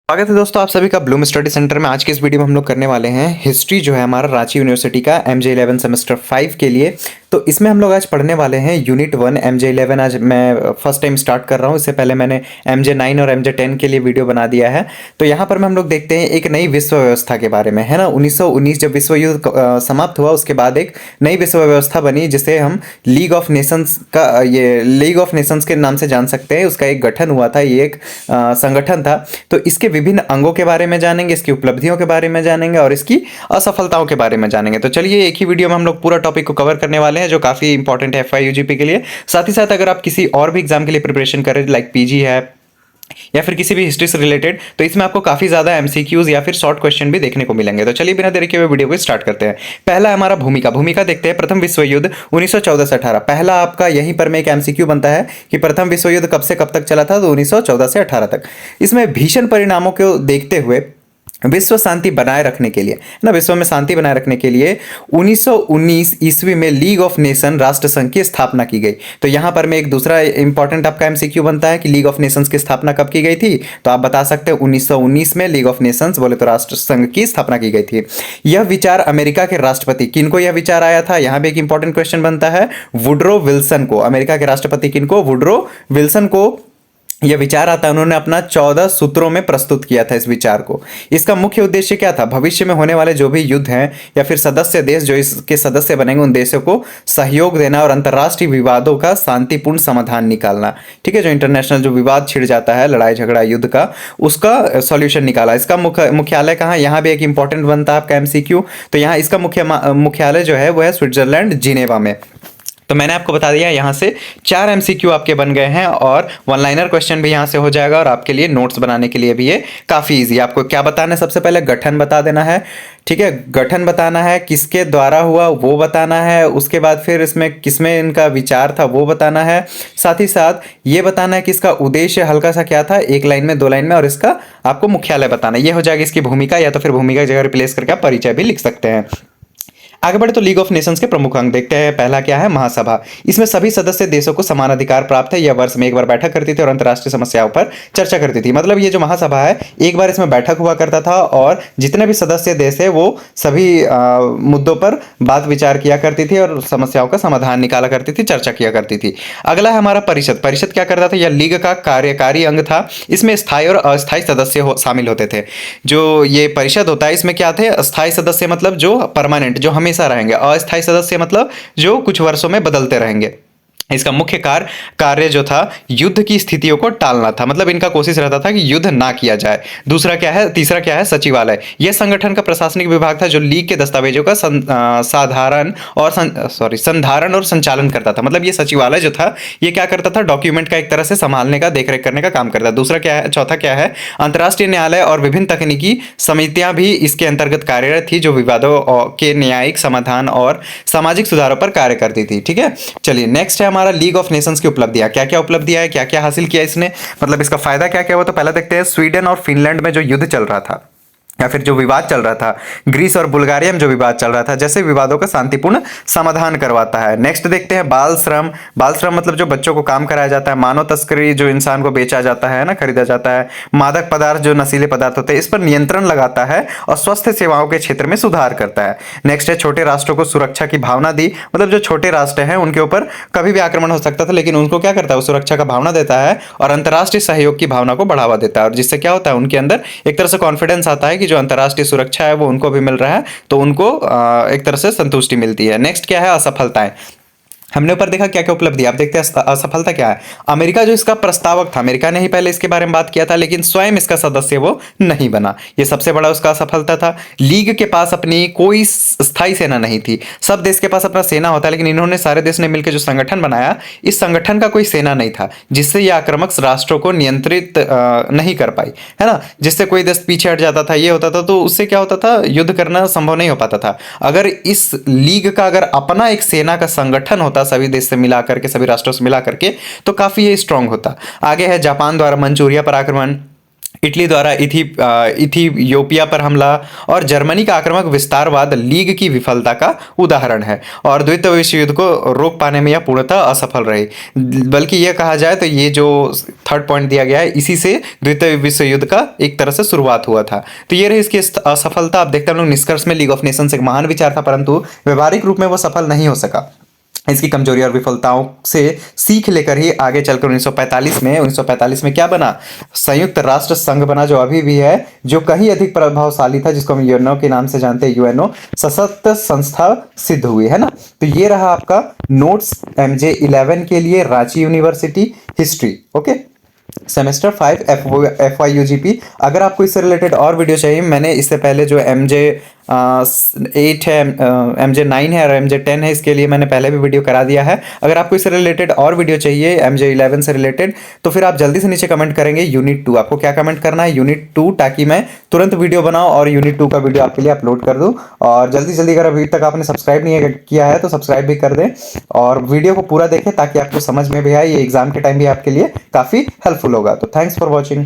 स्वागत है दोस्तों आप सभी का ब्लूम स्टडी सेंटर में। आज के इस वीडियो में हम लोग करने वाले हैं हिस्ट्री जो है हमारा रांची यूनिवर्सिटी का MJ11 सेमेस्टर 5 के लिए। तो इसमें हम लोग आज पढ़ने वाले हैं यूनिट 1 MJ11। आज मैं फर्स्ट टाइम स्टार्ट कर रहा हूँ, इससे पहले मैंने MJ9 और MJ10 के लिए वीडियो बना दिया है। तो यहाँ पर हम लोग देखते हैं एक नई विश्व व्यवस्था के बारे में, है ना। 1919 जब विश्व युद्ध समाप्त हुआ उसके बाद एक नई विश्व व्यवस्था बनी जिसे हम लीग ऑफ नेशंस का ये लीग ऑफ नेशंस के नाम से जान सकते हैं। उसका एक गठन हुआ था, ये एक संगठन था। तो इसके विभिन्न अंगों के बारे में जानेंगे, इसकी उपलब्धियों के बारे में जानेंगे और इसकी असफलताओं के बारे में जानेंगे। तो चलिए एक ही वीडियो में हम लोग पूरा टॉपिक को कवर करने वाले हैं जो काफी इंपॉर्टेंट है FY UGP के लिए। साथ ही साथ अगर आप किसी और भी एग्जाम के लिए प्रिपरेशन कर रहे हैं लाइक PG है या फिर किसी भी हिस्ट्री से रिलेटेड, तो इसमें आपको काफी ज्यादा MCQs या फिर शॉर्ट क्वेश्चन भी देखने को मिलेंगे। तो चलिए बिना देरी के हुए वीडियो को स्टार्ट करते हैं। पहला है हमारा भूमिका देखते हैं। प्रथम विश्व युद्ध 1914 से 18। पहला आपका यहीं पर में एक MCQ बनता है कि प्रथम विश्व युद्ध कब से कब तक चला था, तो 1914 से 18 तक। इसमें भीषण परिणामों को देखते हुए विश्व शांति बनाए रखने के लिए ना, विश्व में शांति बनाए रखने के लिए 1919 ईस्वी में लीग ऑफ नेशन राष्ट्र संघ की स्थापना की गई। तो यहां पर में एक दूसरा इंपॉर्टेंट आपका MCQ बनता है कि लीग ऑफ नेशंस की स्थापना कब की गई थी, तो आप बता सकते हैं 1919 में लीग ऑफ नेशंस बोले तो राष्ट्र संघ की स्थापना की गई थी। यह विचार अमेरिका के राष्ट्रपति किनको यह विचार आया था, यहां भी एक इंपॉर्टेंट क्वेश्चन बनता है, वुडरो विल्सन को। अमेरिका के राष्ट्रपति किनको, वुडरो विल्सन को यह विचार आता है। उन्होंने अपना 14 सूत्रों में प्रस्तुत किया था इस विचार को। इसका मुख्य उद्देश्य क्या था, भविष्य में होने वाले जो भी युद्ध हैं या फिर सदस्य देश जो इसके सदस्य बनेंगे उन देशों को सहयोग देना और अंतर्राष्ट्रीय विवादों का शांतिपूर्ण समाधान निकालना। ठीक है, जो इंटरनेशनल जो विवाद छिड़ जाता है, लड़ाई झगड़ा युद्ध का, उसका सॉल्यूशन निकाला। इसका मुख्यालय कहाँ, यहाँ भी एक इंपॉर्टेंट बनता है आपका MCQ। तो यहाँ इसका मुख्यालय जो है वो है स्विट्जरलैंड जिनेवा में। तो मैंने आपको बता दिया यहाँ से 4 MCQ आपके बन गए हैं और वन लाइनर क्वेश्चन भी यहाँ से हो जाएगा और आपके लिए नोट्स बनाने के लिए भी ये काफ़ी इजी है। आपको क्या बताना है, सबसे पहले गठन बता देना है। ठीक है, गठन बताना है, किसके द्वारा हुआ वो बताना है, उसके बाद फिर इसमें किसमें इनका विचार था वो बताना है। साथ ही साथ ये बताना है कि इसका उद्देश्य हल्का सा क्या था, 1 लाइन में 2 लाइन में, और इसका आपको मुख्यालय बताना है। ये हो जाएगी इसकी भूमिका, या तो फिर भूमिका की जगह रिप्लेस करके आप परिचय भी लिख सकते हैं। आगे बढ़े तो लीग ऑफ नेशंस के प्रमुख अंग देखते हैं। पहला क्या है, महासभा। इसमें सभी सदस्य देशों को समान अधिकार प्राप्त है। यह वर्ष में एक बार बैठक करती थी और अंतर्राष्ट्रीय समस्याओं पर चर्चा करती थी। मतलब ये जो महासभा है एक बार इसमें बैठक हुआ करता था और जितने भी सदस्य देश है वो सभी मुद्दों पर बात विचार किया करती थी और समस्याओं का समाधान निकाला करती थी, चर्चा किया करती थी। अगला है हमारा परिषद। परिषद क्या करता था, यह लीग का कार्यकारी अंग था। इसमें स्थायी और अस्थायी सदस्य शामिल होते थे। जो ये परिषद होता है इसमें क्या थे, अस्थायी सदस्य मतलब जो परमानेंट, जो हमेशा रहेंगे। अस्थायी सदस्य मतलब जो कुछ वर्षों में बदलते रहेंगे। इसका मुख्य कार्य जो था युद्ध की स्थितियों को टालना था। मतलब इनका कोशिश रहता था कि युद्ध ना किया जाए। दूसरा क्या है, तीसरा क्या है, सचिवालय। यह संगठन का प्रशासनिक विभाग था जो लीग के दस्तावेजों का संधारण और संचालन करता था। मतलब ये सचिवालय जो था ये क्या करता था, डॉक्यूमेंट का एक तरह से संभालने का, देखरेख करने का काम करता था। दूसरा क्या है, चौथा क्या है, अंतर्राष्ट्रीय न्यायालय और विभिन्न तकनीकी समितियां भी इसके अंतर्गत कार्यरत थी जो विवादों के न्यायिक समाधान और सामाजिक सुधारों पर कार्य करती थी। ठीक है, चलिए नेक्स्ट है हमारा लीग ऑफ नेशंस की उपलब्धियां। क्या क्या उपलब्धियां है, क्या क्या हासिल किया इसने, मतलब इसका फायदा क्या क्या हुआ। तो पहला देखते हैं, स्वीडन और फिनलैंड में जो युद्ध चल रहा था या फिर जो विवाद चल रहा था, ग्रीस और बुल्गारिया में जो विवाद चल रहा था, जैसे विवादों का शांतिपूर्ण समाधान करवाता है। नेक्स्ट देखते हैं बाल श्रम। बाल श्रम मतलब जो बच्चों को काम कराया जाता है। मानव तस्करी, जो इंसान को बेचा जाता है ना, खरीदा जाता है। मादक पदार्थ, जो नशीले पदार्थ होते हैं, इस पर नियंत्रण लगाता है और स्वास्थ्य सेवाओं के क्षेत्र में सुधार करता है। नेक्स्ट है छोटे राष्ट्रों को सुरक्षा की भावना दी। मतलब जो छोटे राष्ट्र हैं उनके ऊपर कभी भी आक्रमण हो सकता था, लेकिन उनको क्या करता है, वो सुरक्षा का भावना देता है और अंतर्राष्ट्रीय सहयोग की भावना को बढ़ावा देता है। और जिससे क्या होता है, उनके अंदर एक तरह से कॉन्फिडेंस आता है कि जो अंतर्राष्ट्रीय सुरक्षा है वो उनको भी मिल रहा है, तो उनको एक तरह से संतुष्टि मिलती है। नेक्स्ट क्या है, असफलताएं। हमने ऊपर देखा क्या क्या उपलब्धि, आप देखते हैं असफलता क्या है। अमेरिका जो इसका प्रस्तावक था, अमेरिका ने ही पहले इसके बारे में बात किया था, लेकिन स्वयं इसका सदस्य वो नहीं बना। ये सबसे बड़ा उसका असफलता था। लीग के पास अपनी कोई स्थायी सेना नहीं थी। सब देश के पास अपना सेना होता है, लेकिन इन्होंने सारे देश ने मिलकर जो संगठन बनाया, इस संगठन का कोई सेना नहीं था, जिससे ये आक्रामक राष्ट्रों को नियंत्रित नहीं कर पाई, है ना। जिससे कोई देश पीछे हट जाता था, ये होता था, तो उससे क्या होता था, युद्ध करना संभव नहीं हो पाता था। अगर इस लीग का अगर अपना एक सेना का संगठन होता सभी देश से मिला करके, सभी राष्ट्रों से मिला करके, तो काफी ये स्ट्रांग होता। आगे है जापान द्वारा मंचूरिया पर आक्रमण। इटली द्वारा इथियोपिया पर हमला और जर्मनी का आक्रामक विस्तारवाद लीग की विफलता का उदाहरण है। और द्वितीय विश्व युद्ध को रोक पाने में यह पूर्णतः असफल रही। बल्कि यह कहा जाए तो ये जो थर्ड पॉइंट दिया गया है, इसी से द्वितीय विश्व युद्ध का एक तरह से शुरुआत हुआ था। तो ये रही इसकी असफलता। आप देखते हैं हम लोग निष्कर्ष में लीग ऑफ नेशंस एक महान विचार था, परंतु व्यवहारिक रूप में वो सफल नहीं हो सका। इसकी कमजोरी और विफलताओं से सीख लेकर ही आगे चलकर 1945 में क्या बना? संयुक्त राष्ट्र संघ बना, जो अभी भी है, जो कहीं अधिक प्रभावशाली था, जिसको हम यूएनओ के नाम से जानते हैं। यूएनओ सशक्त संस्था सिद्ध हुई है ना। तो ये रहा आपका नोट्स MJ11 के लिए, Ranchi university history. Okay, semester 5 FYUGP। अगर आपको इससे रिलेटेड और वीडियो चाहिए, मैंने इससे पहले जो MJ8 है, MJ9 है और MJ10 है, इसके लिए मैंने पहले भी वीडियो करा दिया है। अगर आपको इससे रिलेटेड और वीडियो चाहिए MJ11 से रिलेटेड, तो फिर आप जल्दी से नीचे कमेंट करेंगे यूनिट 2। आपको क्या कमेंट करना है? यूनिट 2, ताकि मैं तुरंत वीडियो बनाऊं और यूनिट 2 का वीडियो आपके लिए अपलोड कर दूं। और जल्दी जल्दी अगर अभी तक आपने सब्सक्राइब नहीं किया है तो सब्सक्राइब भी कर दें और वीडियो को पूरा देखें, ताकि आपको समझ में भी आए। ये एग्जाम के टाइम भी आपके लिए काफ़ी हेल्पफुल होगा। तो थैंक्स फॉर वॉचिंग।